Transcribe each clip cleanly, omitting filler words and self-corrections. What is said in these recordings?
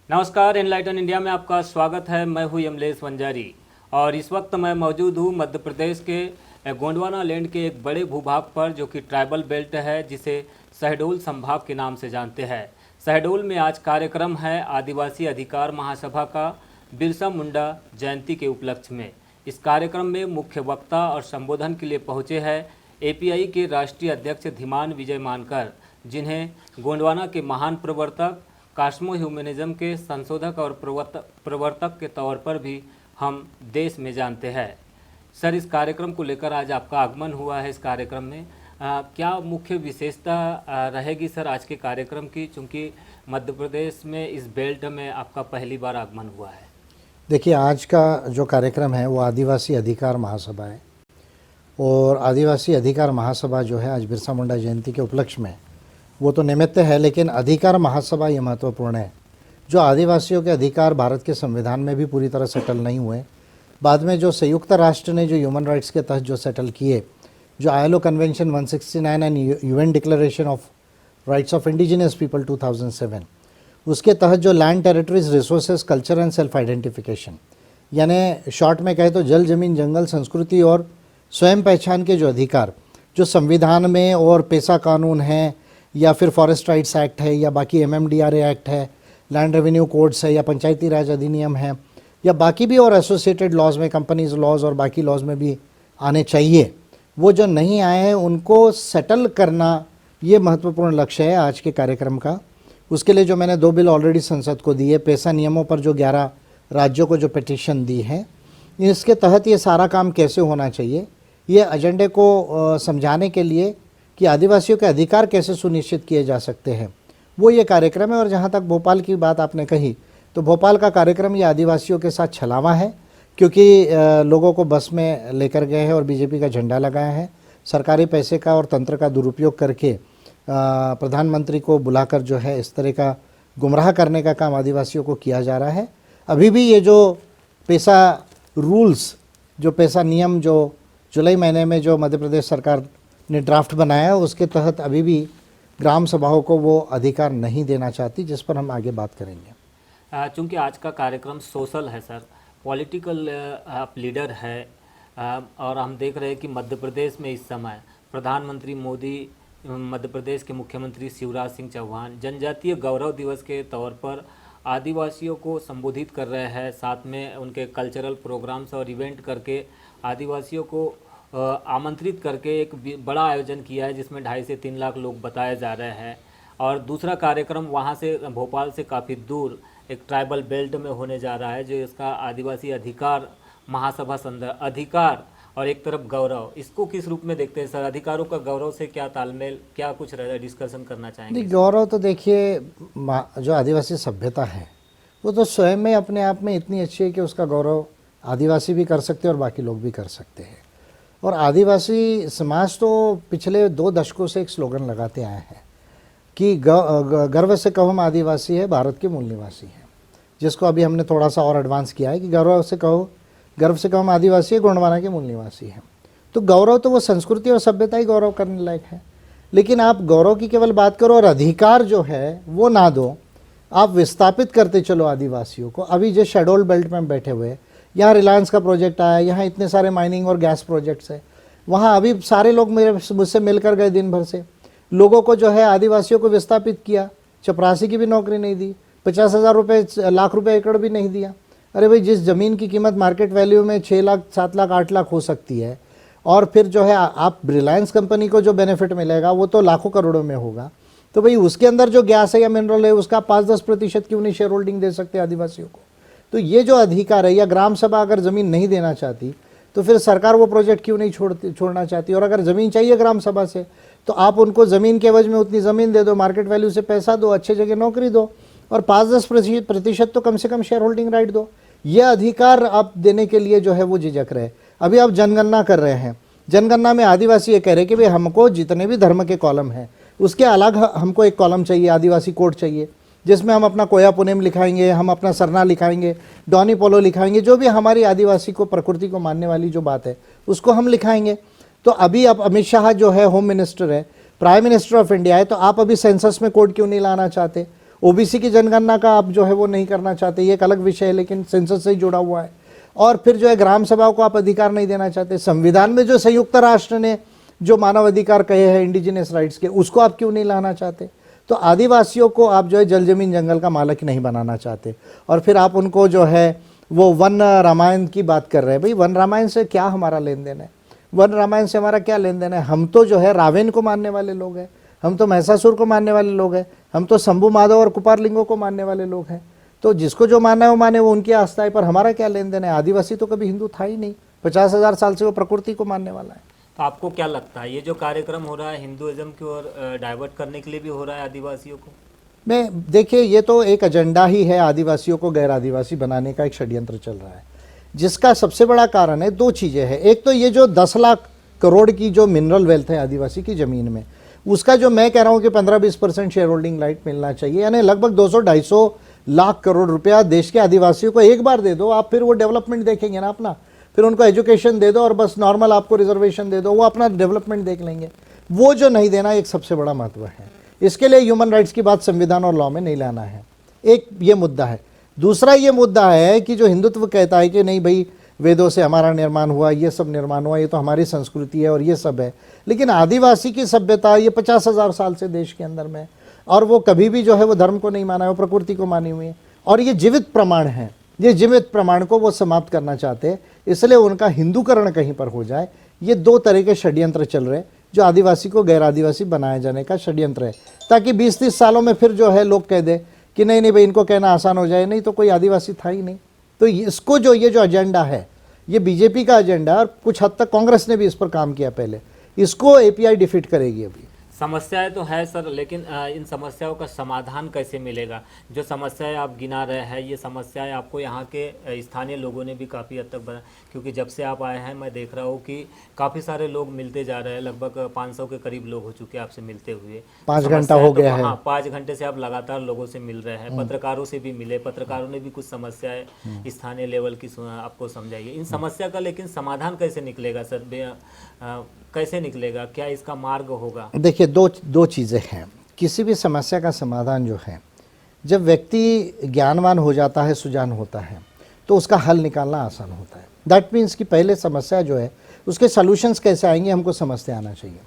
नमस्कार, enlighten India में आपका स्वागत है। मैं हूं यमलेश वंजारी और इस वक्त मैं मौजूद हूं मध्य प्रदेश के गोंडवाना लैंड के एक बड़े भूभाग पर, जो कि ट्राइबल बेल्ट है, जिसे शहडोल संभाग के नाम से जानते हैं। शहडोल में आज कार्यक्रम है आदिवासी अधिकार महासभा का बिरसा मुंडा जयंती के उपलक्ष्य में। इस कार्यक्रम में मुख्य वक्ता और संबोधन के लिए पहुँचे हैं एपीआई के राष्ट्रीय अध्यक्ष धीमान विजय मानकर, जिन्हें गोंडवाना के महान प्रवर्तक, कास्मो ह्यूमनिज्म के संशोधक और प्रवर्तक के तौर पर भी हम देश में जानते हैं। सर, इस कार्यक्रम को लेकर आज आपका आगमन हुआ है। इस कार्यक्रम में क्या मुख्य विशेषता रहेगी सर आज के कार्यक्रम की, चूँकि मध्य प्रदेश में इस बेल्ट में आपका पहली बार आगमन हुआ है? देखिए, आज का जो कार्यक्रम है वो आदिवासी अधिकार महासभा है और आदिवासी अधिकार महासभा जो है आज बिरसा मुंडा जयंती के उपलक्ष्य में, वो तो निमित्त है, लेकिन अधिकार महासभा ये महत्वपूर्ण है। जो आदिवासियों के अधिकार भारत के संविधान में भी पूरी तरह सेटल नहीं हुए, बाद में जो संयुक्त राष्ट्र ने जो ह्यूमन राइट्स के तहत जो सेटल किए, जो ILO convention 169 and UN declaration of rights of indigenous people 2007, उसके तहत जो land, territories, resources, culture and self identification, यानी शॉर्ट में कहे तो जल, जमीन, जंगल, संस्कृति और स्वयं पहचान के जो अधिकार जो संविधान में और पेशा कानून है, या फिर फॉरेस्ट राइट्स एक्ट है, या बाकी MMDRA एक्ट है, लैंड रेवेन्यू कोड्स है, या पंचायती राज अधिनियम है, या बाकी भी और एसोसिएटेड लॉज में, कंपनीज लॉज और बाकी लॉज में भी आने चाहिए, वो जो नहीं आए हैं उनको सेटल करना, ये महत्वपूर्ण लक्ष्य है आज के कार्यक्रम का। उसके लिए जो मैंने 2 बिल ऑलरेडी संसद को दिए, पेशा नियमों पर जो 11 राज्यों को जो पिटीशन दी है, इसके तहत ये सारा काम कैसे होना चाहिए, ये एजेंडे को समझाने के लिए कि आदिवासियों के अधिकार कैसे सुनिश्चित किए जा सकते हैं, वो ये कार्यक्रम है। और जहाँ तक भोपाल की बात आपने कही, तो भोपाल का कार्यक्रम ये आदिवासियों के साथ छलावा है, क्योंकि लोगों को बस में लेकर गए हैं और बीजेपी का झंडा लगाया है। सरकारी पैसे का और तंत्र का दुरुपयोग करके प्रधानमंत्री को बुलाकर जो है इस तरह का गुमराह करने का काम आदिवासियों को किया जा रहा है। अभी भी ये जो पेशा रूल्स, जो पेशा नियम जो जुलाई महीने में जो मध्य प्रदेश सरकार ने ड्राफ्ट बनाया है, उसके तहत अभी भी ग्राम सभाओं को वो अधिकार नहीं देना चाहती, जिस पर हम आगे बात करेंगे। चूँकि आज का कार्यक्रम सोशल है सर, पॉलिटिकल आप लीडर है, और हम देख रहे हैं कि मध्य प्रदेश में इस समय प्रधानमंत्री मोदी, मध्य प्रदेश के मुख्यमंत्री शिवराज सिंह चौहान जनजातीय गौरव दिवस के तौर पर आदिवासियों को संबोधित कर रहे हैं। साथ में उनके कल्चरल प्रोग्राम्स और इवेंट करके आदिवासियों को आमंत्रित करके एक बड़ा आयोजन किया है, जिसमें 2.5 से 3 लाख लोग बताए जा रहे हैं। और दूसरा कार्यक्रम वहाँ से, भोपाल से काफ़ी दूर एक ट्राइबल बेल्ट में होने जा रहा है, जो इसका आदिवासी अधिकार महासभा संदर्भ, अधिकार और एक तरफ गौरव, इसको किस रूप में देखते हैं सर? अधिकारों का गौरव से क्या तालमेल, क्या कुछ डिस्कशन करना चाहेंगे? गौरव तो देखिए, जो आदिवासी सभ्यता है वो तो स्वयं में अपने आप में इतनी अच्छी है कि उसका गौरव आदिवासी भी कर सकते हैं और बाकी लोग भी कर सकते हैं। और आदिवासी समाज तो पिछले 2 दशकों से एक स्लोगन लगाते आए हैं कि गर्व से कहो हम आदिवासी है, भारत के मूल निवासी हैं, जिसको अभी हमने थोड़ा सा और एडवांस किया है कि गर्व से कहो हम आदिवासी है, गोंडवाना के मूल निवासी हैं। तो गौरव तो वो संस्कृति और सभ्यता ही गौरव करने लायक है, लेकिन आप गौरव की केवल बात करो और अधिकार जो है वो ना दो, आप विस्थापित करते चलो आदिवासियों को। अभी जो शेडोल बेल्ट में बैठे हुए, यहाँ रिलायंस का प्रोजेक्ट आया, यहाँ इतने सारे माइनिंग और गैस प्रोजेक्ट्स है, वहाँ अभी सारे लोग मुझसे मिलकर गए दिन भर से, लोगों को जो है आदिवासियों को विस्थापित किया, चपरासी की भी नौकरी नहीं दी, 50,000 रुपये, लाख रुपए एकड़ भी नहीं दिया। अरे भाई, जिस ज़मीन की कीमत मार्केट वैल्यू में 6 लाख, 7 लाख, 8 लाख हो सकती है, और फिर जो है आप रिलायंस कंपनी को जो बेनिफिट मिलेगा वो तो लाखों करोड़ों में होगा। तो भाई उसके अंदर जो गैस है या मिनरल है, उसका 5-10% क्यों नहीं शेयर होल्डिंग दे सकते आदिवासियों को? तो ये जो अधिकार है, या ग्राम सभा अगर ज़मीन नहीं देना चाहती तो फिर सरकार वो प्रोजेक्ट क्यों नहीं छोड़ना चाहती? और अगर ज़मीन चाहिए ग्राम सभा से तो आप उनको ज़मीन के एवज में उतनी ज़मीन दे दो, मार्केट वैल्यू से पैसा दो, अच्छे जगह नौकरी दो, और 5-10% तो कम से कम शेयर होल्डिंग राइट दो। ये अधिकार आप देने के लिए जो है वो झिझक रहे। अभी आप जनगणना कर रहे हैं, जनगणना में आदिवासी ये कह रहे हैं कि भाई हमको जितने भी धर्म के कॉलम हैं उसके अलग हमको एक कॉलम चाहिए, आदिवासी कोड चाहिए, जिसमें हम अपना कोया पुनेम लिखाएंगे, हम अपना सरना लिखाएंगे, डॉनी पोलो लिखाएंगे, जो भी हमारी आदिवासी को, प्रकृति को मानने वाली जो बात है उसको हम लिखाएंगे। तो अभी आप, अमित शाह जो है होम मिनिस्टर है, प्राइम मिनिस्टर ऑफ इंडिया है, तो आप अभी सेंसस में कोड क्यों नहीं लाना चाहते? ओबीसी की जनगणना का आप जो है वो नहीं करना चाहते, ये एक अलग विषय है, लेकिन सेंसस से ही जुड़ा हुआ है। और फिर जो है ग्राम सभाओं को आप अधिकार नहीं देना चाहते। संविधान में जो संयुक्त राष्ट्र ने जो मानव अधिकार कहे हैं इंडिजिनस राइट्स के, उसको आप क्यों नहीं लाना चाहते? तो आदिवासियों को आप जो है जल जमीन जंगल का मालिक नहीं बनाना चाहते। और फिर आप उनको जो है वो वन रामायण की बात कर रहे हैं। भाई वन रामायण से क्या हमारा लेन देन है? वन रामायण से हमारा क्या लेन देन है? हम तो जो है रावण को मानने वाले लोग हैं, हम तो महिषासुर को मानने वाले लोग हैं, हम तो शंभु माधव और कुपारलिंगों को मानने वाले लोग हैं। तो जिसको जो मानना है वो माने, वो उनकी आस्था है, पर हमारा क्या लेन देन है? आदिवासी तो कभी हिंदू था ही नहीं। 50,000 साल से वो प्रकृति को मानने वाला है। तो आपको क्या लगता है ये जो कार्यक्रम हो रहा है हिंदुइज्म की ओर डाइवर्ट करने के लिए भी हो रहा है आदिवासियों को? मैं देखिए, ये तो एक एजेंडा ही है, आदिवासियों को गैर आदिवासी बनाने का एक षड्यंत्र चल रहा है, जिसका सबसे बड़ा कारण है, दो चीज़ें हैं। एक तो ये जो 10 लाख करोड़ की जो मिनरल वेल्थ है आदिवासी की ज़मीन में, उसका जो मैं कह रहा हूँ कि 15-20% शेयर होल्डिंग राइट मिलना चाहिए, यानी लगभग 200-250 लाख करोड़ रुपया देश के आदिवासियों को एक बार दे दो आप। फिर वो डेवलपमेंट देखेंगे ना अपना, फिर उनको एजुकेशन दे दो और बस नॉर्मल आपको रिजर्वेशन दे दो, वो अपना डेवलपमेंट देख लेंगे। वो जो नहीं देना एक सबसे बड़ा महत्व है। इसके लिए ह्यूमन राइट्स की बात संविधान और लॉ में नहीं लाना है, एक ये मुद्दा है। दूसरा ये मुद्दा है कि जो हिंदुत्व कहता है कि नहीं भाई वेदों से हमारा निर्माण हुआ, ये सब निर्माण हुआ, ये तो हमारी संस्कृति है और ये सब है, लेकिन आदिवासी की सभ्यता ये 50,000 साल से देश के अंदर में, और वो कभी भी जो है वो धर्म को नहीं माना है, वो प्रकृति को मानी हुई है, और ये जीवित प्रमाण है। ये जीवित प्रमाण को वो समाप्त करना चाहते हैं, इसलिए उनका हिंदूकरण कहीं पर हो जाए। ये दो तरह के षड्यंत्र चल रहे हैं, जो आदिवासी को गैर आदिवासी बनाए जाने का षड्यंत्र है, ताकि 20-30 सालों में फिर जो है लोग कह दे कि नहीं नहीं भाई इनको कहना आसान हो जाए, नहीं तो कोई आदिवासी था ही नहीं। तो इसको जो ये जो एजेंडा है, ये बीजेपी का एजेंडा है, और कुछ हद तक कांग्रेस ने भी इस पर काम किया पहले, इसको एपीआई डिफीट करेगी। अभी समस्याएं तो है सर, लेकिन इन समस्याओं का समाधान कैसे मिलेगा? जो समस्याएं आप गिना रहे हैं, ये समस्याएं आपको यहाँ के स्थानीय लोगों ने भी काफ़ी हद तक बना, क्योंकि जब से आप आए हैं मैं देख रहा हूँ कि काफ़ी सारे लोग मिलते जा रहे हैं, लगभग 500 के करीब लोग हो चुके हैं आपसे मिलते हुए। 5 घंटा हो गया है। हाँ, 5 घंटे से आप लगातार लोगों से मिल रहे हैं, पत्रकारों से भी मिले, पत्रकारों ने भी कुछ समस्याएं स्थानीय लेवल की आपको समझाइए। इन समस्या का लेकिन समाधान कैसे निकलेगा सर? कैसे निकलेगा? क्या इसका मार्ग होगा? देखिए, दो चीज़ें हैं। किसी भी समस्या का समाधान जो है, जब व्यक्ति ज्ञानवान हो जाता है, सुजान होता है, तो उसका हल निकालना आसान होता है। दैट मीन्स कि पहले समस्या जो है उसके सॉल्यूशंस कैसे आएंगे हमको समझते आना चाहिए।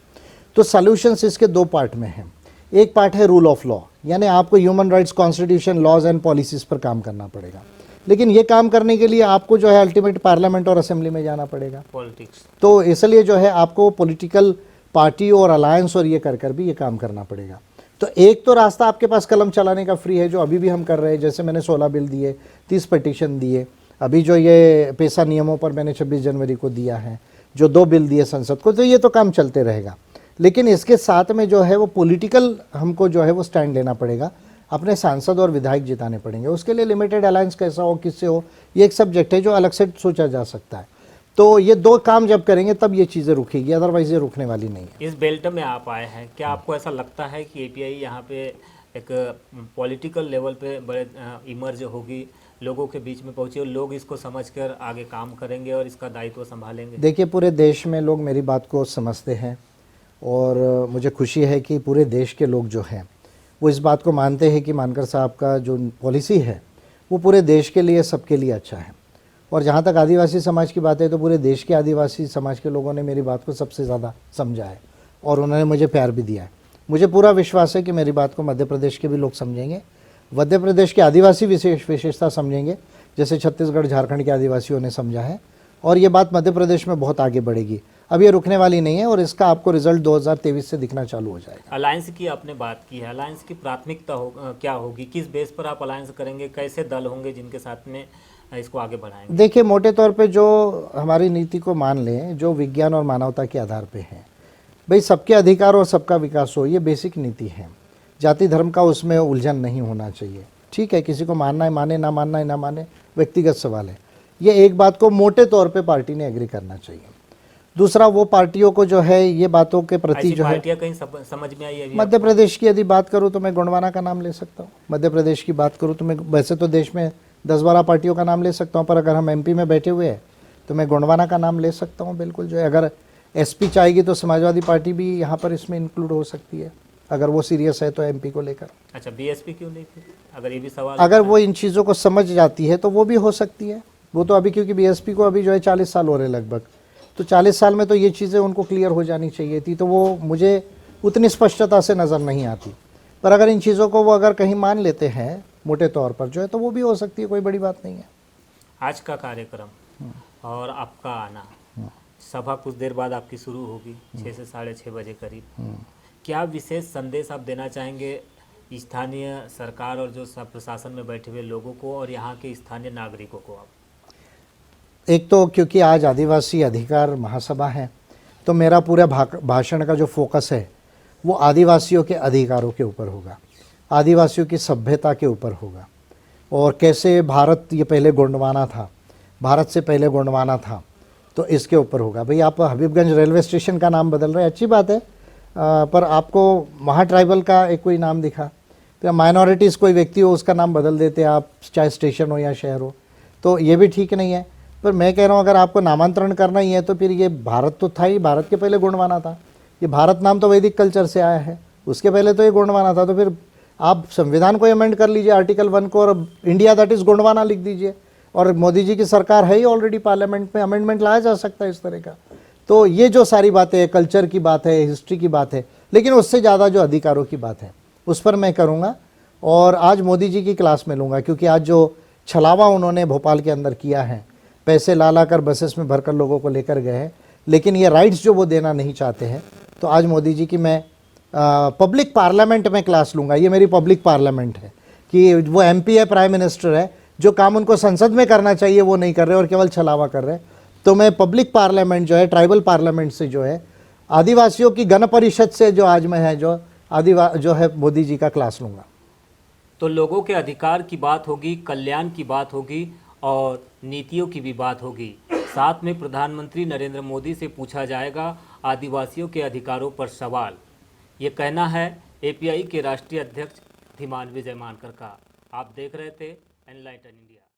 तो सॉल्यूशंस इसके 2 पार्ट में हैं। एक पार्ट है रूल ऑफ लॉ, यानी आपको human rights, constitution, laws and policies पर काम करना पड़ेगा। लेकिन ये काम करने के लिए आपको जो है अल्टीमेट पार्लियामेंट और असेंबली में जाना पड़ेगा, पॉलिटिक्स। तो इसलिए जो है आपको पॉलिटिकल पार्टी और अलायंस और ये कर भी ये काम करना पड़ेगा। तो एक तो रास्ता आपके पास कलम चलाने का फ्री है, जो अभी भी हम कर रहे हैं। जैसे मैंने 16 बिल दिए, 30 पिटीशन दिए, अभी जो ये पेशा नियमों पर मैंने 26 जनवरी को दिया है, जो 2 बिल दिए संसद को, तो ये तो काम चलते रहेगा। लेकिन इसके साथ में जो है वो पॉलिटिकल हमको जो है वो स्टैंड लेना पड़ेगा, अपने सांसद और विधायक जिताने पड़ेंगे। उसके लिए लिमिटेड अलायंस कैसा हो, किससे हो, ये एक सब्जेक्ट है जो अलग से सोचा जा सकता है। तो ये 2 काम जब करेंगे तब ये चीज़ें रुकेगी, अदरवाइज ये रुकने वाली नहीं है। इस बेल्ट में आप आए हैं, क्या आपको ऐसा लगता है कि एपीआई यहाँ पे एक पॉलिटिकल लेवल पे बड़े इमर्ज होगी, लोगों के बीच में पहुँचे और लोग इसको समझकर आगे काम करेंगे और इसका दायित्व संभालेंगे? देखिए, पूरे देश में लोग मेरी बात को समझते हैं, और मुझे खुशी है कि पूरे देश के लोग जो हैं वो इस बात को मानते हैं कि मानकर साहब का जो पॉलिसी है वो पूरे देश के लिए, सबके लिए अच्छा है। और जहाँ तक आदिवासी समाज की बात है, तो पूरे देश के आदिवासी समाज के लोगों ने मेरी बात को सबसे ज़्यादा समझा है, और उन्होंने मुझे प्यार भी दिया है। मुझे पूरा विश्वास है कि मेरी बात को मध्य प्रदेश के भी लोग समझेंगे, मध्य प्रदेश के आदिवासी विशेषता समझेंगे, जैसे छत्तीसगढ़, झारखंड के आदिवासियों ने समझा है, और ये बात मध्य प्रदेश में बहुत आगे बढ़ेगी। अब ये रुकने वाली नहीं है, और इसका आपको रिजल्ट 2023 से दिखना चालू हो जाएगा। अलायंस की आपने बात की है, अलायंस की प्राथमिकता क्या होगी? किस बेस पर आप अलायंस करेंगे? कैसे दल होंगे जिनके साथ में इसको आगे बढ़ाएंगे? देखिए, मोटे तौर पे जो हमारी नीति को मान लें, जो विज्ञान और मानवता के आधार पे है, भाई सबके अधिकार और सबका विकास हो, ये बेसिक नीति है। जाति धर्म का उसमें उलझन नहीं होना चाहिए। ठीक है, किसी को मानना है माने, ना मानना है ना माने, व्यक्तिगत सवाल है। ये एक बात को मोटे तौर पे पार्टी ने एग्री करना चाहिए। दूसरा, वो पार्टियों को जो है ये बातों के प्रति जो है, कहीं समझ में आई है? मध्य प्रदेश की यदि बात करूँ तो मैं गोंडवाना का नाम ले सकता हूँ। मध्य प्रदेश की बात करूँ तो मैं, वैसे तो देश में 10-12 पार्टियों का नाम ले सकता हूँ, पर अगर हम एमपी में बैठे हुए हैं तो मैं गोंडवाना का नाम ले सकता हूँ। बिल्कुल जो है, अगर एसपी चाहेगी तो समाजवादी पार्टी भी यहाँ पर इसमें इंक्लूड हो सकती है। अगर वो सीरियस है तो एमपी को लेकर। अच्छा, बीएसपी क्यों नहीं थी, अगर ये भी सवाल अगर वो इन चीज़ों को समझ जाती है तो वो भी हो सकती है। वो तो अभी क्योंकि बीएसपी को अभी जो है 40 साल हो रहे लगभग, तो 40 साल में तो ये चीज़ें उनको क्लियर हो जानी चाहिए थी, तो वो मुझे उतनी स्पष्टता से नज़र नहीं आती। पर अगर इन चीज़ों को वो अगर कहीं मान लेते हैं मोटे तौर पर जो है, तो वो भी हो सकती है, कोई बड़ी बात नहीं है। आज का कार्यक्रम और आपका आना, सभा कुछ देर बाद आपकी शुरू होगी 6 से 6:30 बजे करीब, क्या विशेष संदेश आप देना चाहेंगे स्थानीय सरकार और जो प्रशासन में बैठे हुए लोगों को और यहाँ के स्थानीय नागरिकों को आप? एक तो क्योंकि आज आदिवासी अधिकार महासभा है, तो मेरा पूरा भाषण का जो फोकस है वो आदिवासियों के अधिकारों के ऊपर होगा, आदिवासियों की सभ्यता के ऊपर होगा, और कैसे भारत ये पहले गोंडवाना था, भारत से पहले गोंडवाना था, तो इसके ऊपर होगा। भाई आप हबीबगंज रेलवे स्टेशन का नाम बदल रहे हैं, अच्छी बात है, पर आपको वहाँ ट्राइबल का एक कोई नाम दिखा, तो माइनॉरिटीज़ कोई व्यक्ति हो उसका नाम बदल देते आप, चाहे स्टेशन हो या शहर हो, तो ये भी ठीक नहीं है। पर मैं कह रहा हूँ अगर आपको नामांतरण करना ही है तो फिर ये भारत तो था ही, भारत के पहले गोंडवाना था, ये भारत नाम तो वैदिक कल्चर से आया है, उसके पहले तो ये गोंडवाना था। तो फिर आप संविधान को अमेंड कर लीजिए आर्टिकल 1 को, और इंडिया दैट इज़ गोंडवाना लिख दीजिए, और मोदी जी की सरकार है ही ऑलरेडी, पार्लियामेंट में अमेंडमेंट लाया जा सकता है इस तरह का। तो ये जो सारी बातें हैं, कल्चर की बात है, हिस्ट्री की बात है, लेकिन उससे ज़्यादा जो अधिकारों की बात है उस पर मैं करूँगा, और आज मोदी जी की क्लास में लूँगा, क्योंकि आज जो छलावा उन्होंने भोपाल के अंदर किया है, पैसे ला कर बसेस में भरकर लोगों को लेकर गए हैं, लेकिन ये राइट्स जो वो देना नहीं चाहते हैं, तो आज मोदी जी की मैं पब्लिक पार्लियामेंट में क्लास लूँगा। ये मेरी पब्लिक पार्लियामेंट है कि वो एमपी है, प्राइम मिनिस्टर है, जो काम उनको संसद में करना चाहिए वो नहीं कर रहे और केवल छलावा कर रहे हैं। तो मैं पब्लिक पार्लियामेंट जो है, ट्राइबल पार्लियामेंट से जो है, आदिवासियों की गण परिषद से जो आज मैं है जो है मोदी जी का क्लास लूँगा। तो लोगों के अधिकार की बात होगी, कल्याण की बात होगी और नीतियों की भी बात होगी। साथ में प्रधानमंत्री नरेंद्र मोदी से पूछा जाएगा आदिवासियों के अधिकारों पर सवाल। ये कहना है एपीआई के राष्ट्रीय अध्यक्ष धीमान विजय मानकर का। आप देख रहे थे एनलाइटन इंडिया।